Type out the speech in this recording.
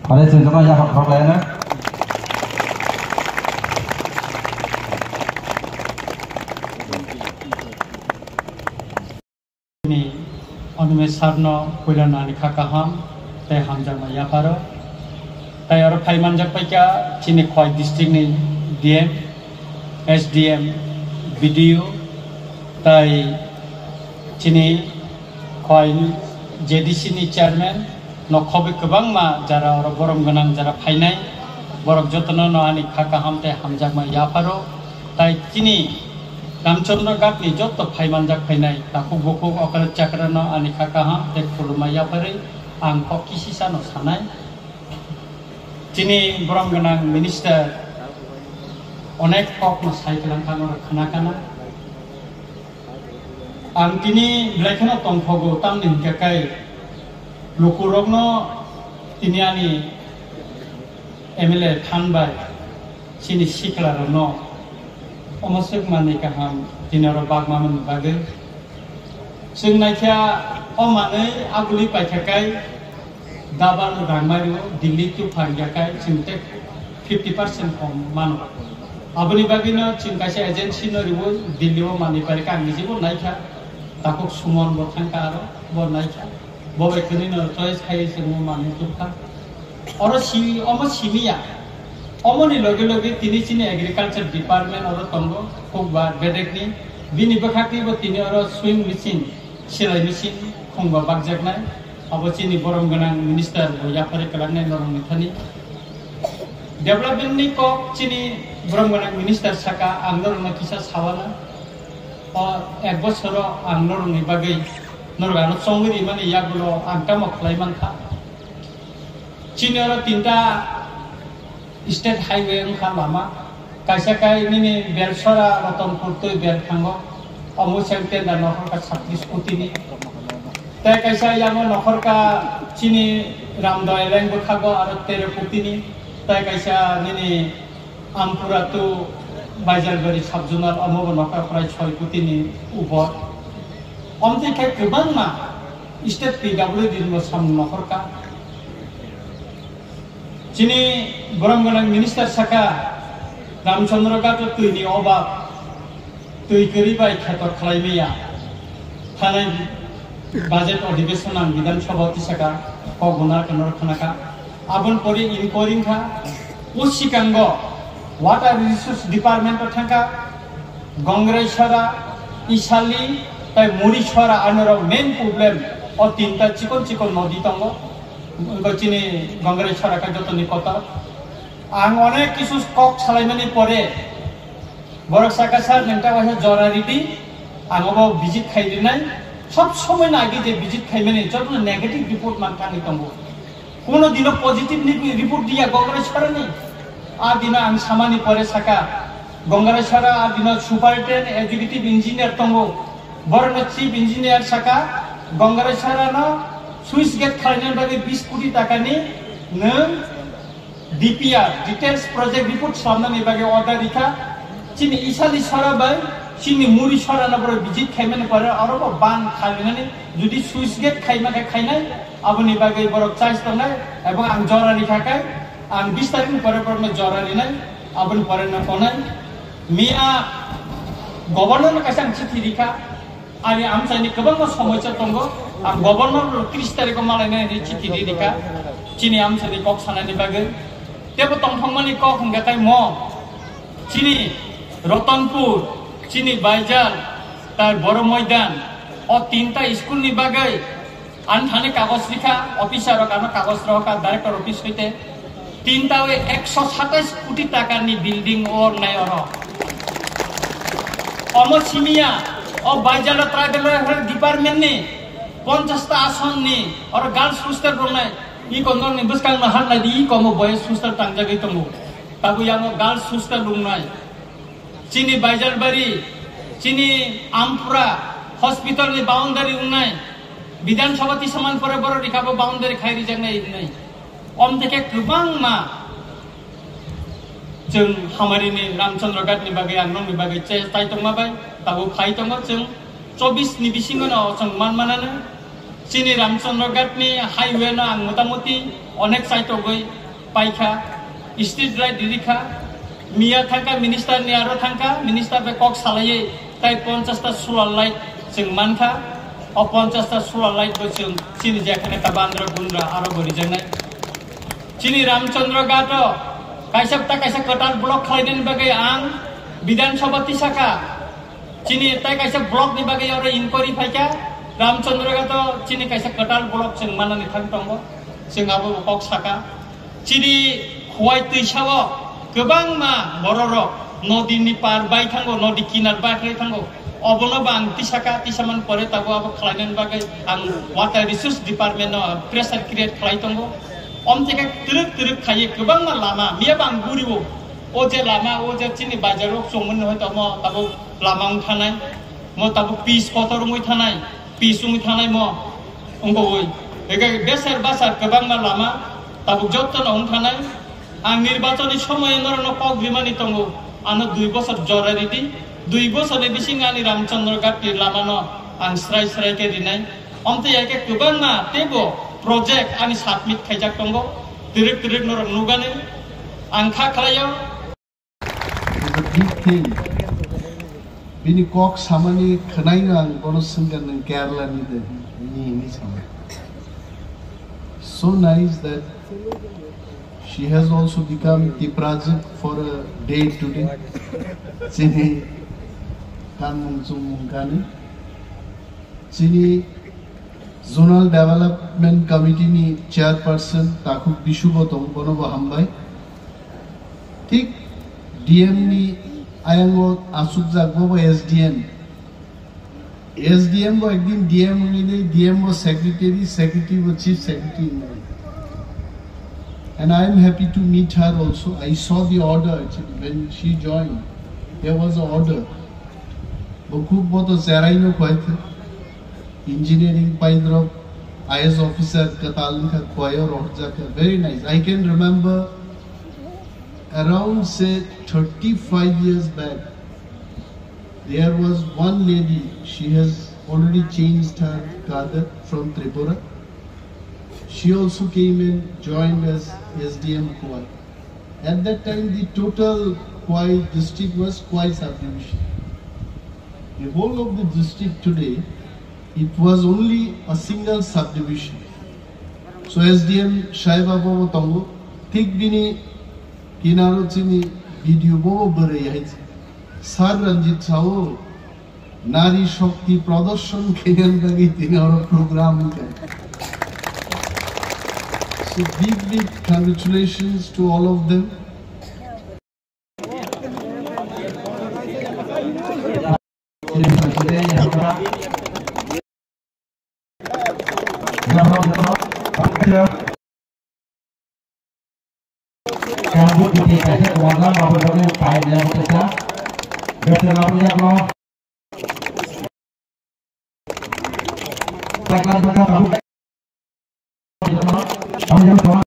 Ở đây trường các bạn học lên đó. Ini onume sarno kuilana nikah kaham teh hamjang maya paro teh orang paiman jak paika cini khoi district ni DM SDM video teh cini khoi JDC ni chairman nokhobe kebang ma jara orang borom genang jara painai borok jotono no ani nikah kaham teh hamjang maya paro teh cini Ramchandra Ghat ni joto phaiman jak phainai takuk bukuk okar chakrano ani khakaham te khulumaya pare ang kokisi sano sanai chini borong ganang minister onek kok no saikelang kanor khana kana ang tini blaikana tongphogo tamnin kakai lukurogno tini ani MLA thanbai chini siklarano Omasuk mani kaham tinaro bag maman bagai. Sing naikya omane aguli paikakai daban rangmaru Delhi tu pangyakai cintek 50% kom mano. Abuni bagino cinkasya agensi no ribu Delhi o mani parikan nijibo naikya takuk sumon botang karo bo naikya bo bekini no choice khai semu mani tukka. Oro si omo simia Omoni logi tini cini agriculture department orang tonggo kongba bedek ni bini bekaki bo tini orang swing machine silai machine kongba bagjak nai abo cini borong ganang minister bo yapare kelang nai norong nithani development ni ko cini borong ganang minister saka angdor na kisah sawana o ek bosoro angdor ni bagai norgano songri mani yagulo angka mo klaiman tha cini orang tinta State highway ang lama, kasi kay nini bersora lotong purto ber kango, amu sente dan nokor ka sakris utini. Tay kaysa yang nokor ka chini ramdoy leng bukhago arot tere putini. Tay kaysa nini ampura tu bajar beri subjunal amu nokor pray choy putini ubor. Omti kay kebang ma state PW din mo sam nokor ka. Cini borong ganang minister saka Ramchandra Ghat tu ini obak tu ikeribai khator khlaimia thanai budget ଅଧିବେଶନ ବିଧାନସଭା saka ko gunar kanor khanaka abon pori inquiring kha usikango water resource department thangka gongresara isali tai murishara anoro main problem o tinta chikon nodi tongo Gocini Congress Saraka joto ni kota, ang onek kisus kok salaimani pore, borok sakasar nenta wajah joraridi, ang obo visit khaidinai, sob somoi nagi je visit khaimani, joto negative report mangkang itombo. Kuno dino positive ni report dia Congress Sarani, a dino ang samani pore saka, Congress Sara a dino superintendent executive engineer tombo, borok chief engineer saka, Congress Sarana Swiss gate kalian bagi 20 koটি টাকা ni DPR details project report samna ni bagi order dikha chini isali sara bai chini muri sara na boro visit khaiman pare aro ban khalina judi Swiss gate khaima khainai aboni bagi borok charge tonai ebong ang jora dikha kai ang 20 tarik pare me jora linai aboni pare na konai mia governor na kasang chithi dikha ani amsani kebang mo samocha tongo ang governor 30 tarik malai na ni chithi dikha chini amsani kok sanani bagai tebo tongphangmani kok hanggakai mo chini Rotanpur chini Baijal tar boro Maidan o tinta school ni bagai an thane kagos likha officer kano kagos roka director office hoite tinta we 127 কোটি টাকা ni building or nai oro omo simia o Baijal tribal department ni 50 টা আসন ni or girls hostel ronai I kondor ni buskang mahal lagi I komo boys hostel tangjagai tomo tabu yang girls hostel runai Chini Baijal Bari Chini Ampura hospital ni boundary unai Bidan Sabati saman pore boro dikabo boundary khairi jangnai nai om teke kubang ma jeng hamari ni Ramchandra Ghat ni bagai angnong ni bagai chai tongma bai tabu khai tongo jeng 24 ni bisingo no chong manmanana chini Ramchandra ni highway no ang motamoti onek site goi paikha street light dirikha Mia thangka minister ni aro thangka minister be kok salaye tai 50 ta solar light sing mankha o 50 ta solar light bo chini jekhane tabandra gundra aro gori jangnai chini Ramchandra gato kaisa katal block khlaiden bagai ang Bidhan Sabha tisaka chini tai kaisa block ni bagai aro inquiry phaika Ramchandra gato chini kaisa katal block sing manani thangtongo sing abo kok saka chini khwai tuisawo गोबां मा बररक नदीनि पार bye थांगो नदी किनार bye थांगो अबनो बां तिसाका तिसामान परे ताबो अब खलायनान बागै आं water resource department न प्रेसार क्रिएट खलाय थांगो अमतेका तिरक खाये गोबां मा लामा मिया बां गुरिबो ओ जे लामा ओ जे चिनि बाजारक संमोन होय तम ताबो लामां थानाय म ताबो पिस पथरमै थानाय पिसुमै थानाय म अंगो ओय एगा बेसार बासार गोबां मा लामा ताबो जत्तन अं थानाय आं निर्वाचनी समय नरनो पग बिमानी तंगो आनो 2 बছর जरारिदि 2 बছरनि बिसिं आनि Ramchandra गाटि लामानो आं स्राय के दिनाय अमते याके गोबांना तेबो प्रोजेक्ट आनि सबमिट खायजाक तंगो तिरक नर नुगाने आं खा खालायो the big thing bini kok samani khnaina ang bono singgan Kerala ni de ni sama so nice that she has also become the project for a day today. Chini Kanmung Chumungkani. Chini Zonal Development Committee ni chairperson Takuk Bishubotong Bonobo Hambai. Tik DM ni Ayango Asubzak Bobo SDM. SDM was ekdin DM ni DM was secretary was chief secretary. And I am happy to meet her also. I saw the order actually when she joined. There was an order. Bokhub boto zeraino khoythe. Engineering paidrop IS officer katalin ka khoyo rohjaka. Very nice. I can remember around say 35 years back. There was one lady. She has already changed her cadre from Tripura. She also came and joined as SDM Kwai. At that time, the total Kwai district was Kwai subdivision. The whole of the district today, it was only a single subdivision. So SDM Shaiba Bobo Tongo, Tik Bini Kinaro Chini video Bobo Bere Yaitse, Sar Ranjit Sao, Nari Shakti Pradarsan Kenyan Bagi Tinaro program. So big congratulations to all of them. Kamu